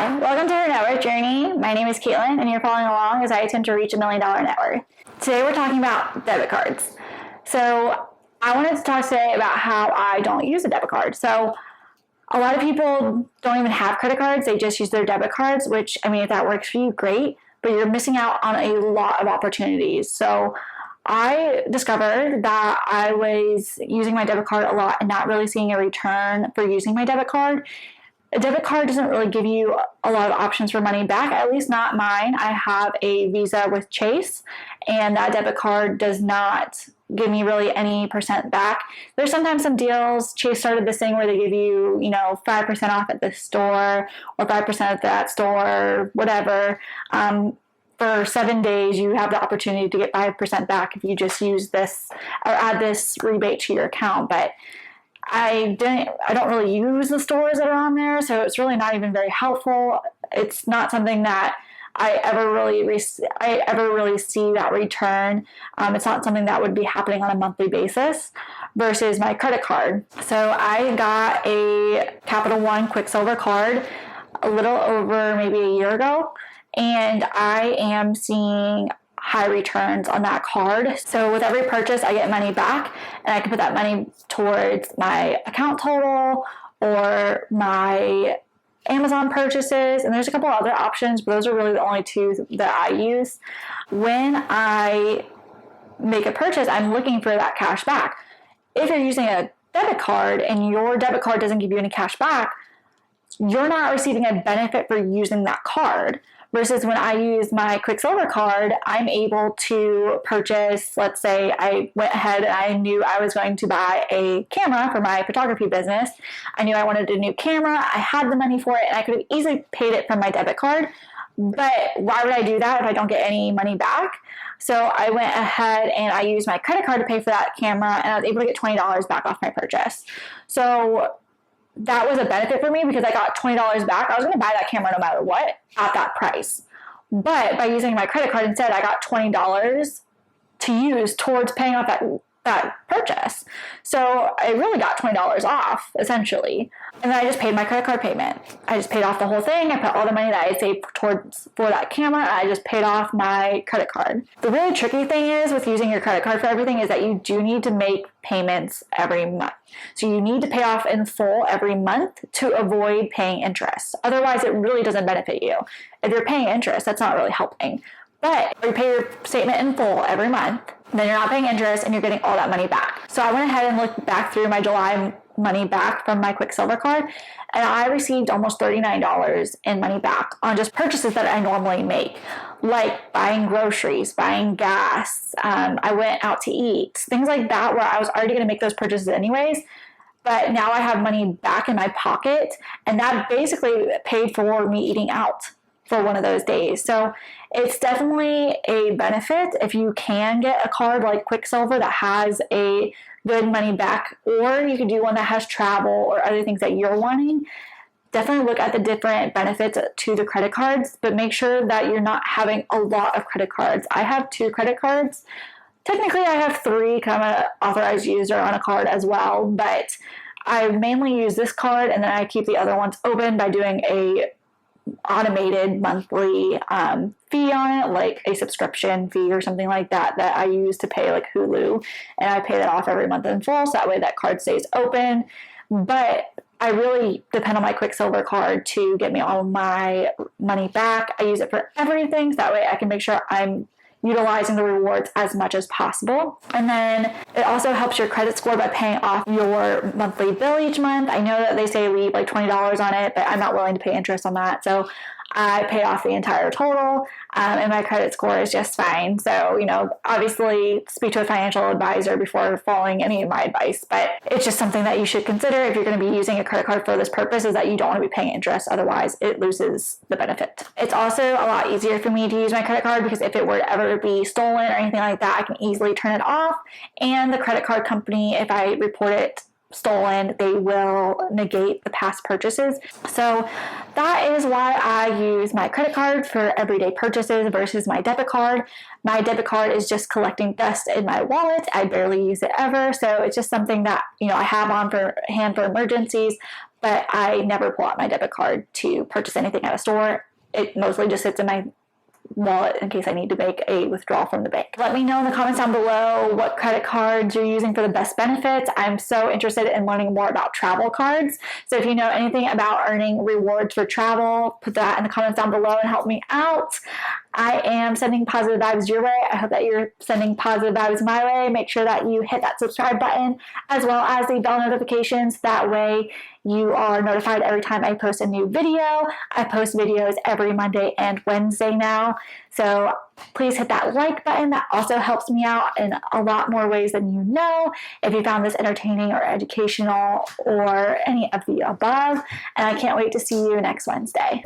Hi, welcome to our network journey. My name is Caitlin, and you're following along as I attempt to reach $1 million net worth. Today we're talking about debit cards. So I wanted to talk today about how I don't use a debit card. So a lot of people don't even have credit cards. They just use their debit cards, which, I mean, if that works for you, great, but you're missing out on a lot of opportunities. So I discovered that I was using my debit card a lot and not really seeing a return for using my debit card. A debit card doesn't really give you a lot of options for money back, at least not mine. I have a Visa with Chase, and that debit card does not give me really any percent back. There's sometimes some deals. Chase started this thing where they give you, 5% off at this store or 5% at that store, whatever. For 7 days, you have the opportunity to get 5% back if you just use this or add this rebate to your account. But I don't really use the stores that are on there, so it's really not even very helpful. It's not something that I ever really see that return. It's not something that would be happening on a monthly basis versus my credit card. So I got a Capital One Quicksilver card a little over maybe a year ago, and I am seeing high returns on that card. So with every purchase, I get money back, and I can put that money towards my account total or my Amazon purchases. And there's a couple other options, but those are really the only two that I use. When I make a purchase, I'm looking for that cash back. If you're using a debit card and your debit card doesn't give you any cash back, you're not receiving a benefit for using that card. Versus when I use my Quicksilver card, I'm able to purchase, let's say I went ahead and I knew I was going to buy a camera for my photography business. I knew I wanted a new camera. I had the money for it, and I could have easily paid it from my debit card. But why would I do that if I don't get any money back? So I went ahead and I used my credit card to pay for that camera, and I was able to get $20 back off my purchase. So that was a benefit for me because I got $20 back. I was going to buy that camera no matter what at that price. But by using my credit card instead, I got $20 to use towards paying off that purchase. So I really got $20 off, essentially. And then I just paid my credit card payment. I just paid off the whole thing. I put all the money that I saved towards for that camera, and I just paid off my credit card. The really tricky thing is with using your credit card for everything is that you do need to make payments every month. So you need to pay off in full every month to avoid paying interest. Otherwise, it really doesn't benefit you. If you're paying interest, that's not really helping. But if you pay your statement in full every month, then you're not paying interest and you're getting all that money back. So I went ahead and looked back through my July money back from my Quicksilver card, and I received almost $39 in money back on just purchases that I normally make, like buying groceries, buying gas. I went out to eat, things like that where I was already going to make those purchases anyways. But now I have money back in my pocket, and that basically paid for me eating out for one of those days. So it's definitely a benefit if you can get a card like Quicksilver that has a good money back, or you could do one that has travel or other things that you're wanting. Definitely look at the different benefits to the credit cards, but make sure that you're not having a lot of credit cards. I have 2 credit cards. Technically, I have 3 because I'm an authorized user on a card as well, but I mainly use this card, and then I keep the other ones open by doing a automated monthly fee on it, like a subscription fee or something like that I use to pay like Hulu, and I pay that off every month in full, so that way that card stays open. But I really depend on my Quicksilver card to get me all my money back. I use it for everything, so that way I can make sure I'm utilizing the rewards as much as possible. And then it also helps your credit score by paying off your monthly bill each month. I know that they say leave like $20 on it, but I'm not willing to pay interest on that. So I paid off the entire total, and my credit score is just fine. So, obviously speak to a financial advisor before following any of my advice, but it's just something that you should consider if you're going to be using a credit card for this purpose, is that you don't want to be paying interest. Otherwise, it loses the benefit. It's also a lot easier for me to use my credit card because if it were to ever be stolen or anything like that, I can easily turn it off. And the credit card company, if I report it stolen, they will negate the past purchases. So that is why I use my credit card for everyday purchases versus my debit card. My debit card is just collecting dust in my wallet. I barely use it ever. So it's just something that, I have on for hand for emergencies. but I never pull out my debit card to purchase anything at a store. It mostly just sits in my wallet in case I need to make a withdrawal from the bank. Let me know in the comments down below what credit cards you're using for the best benefits. I'm so interested in learning more about travel cards. So if you know anything about earning rewards for travel, put that in the comments down below and help me out. I am sending positive vibes your way. I hope that you're sending positive vibes my way. Make sure that you hit that subscribe button as well as the bell notifications. That way you are notified every time I post a new video. I post videos every Monday and Wednesday now. So please hit that like button. That also helps me out in a lot more ways than you know. If you found this entertaining or educational or any of the above. And I can't wait to see you next Wednesday.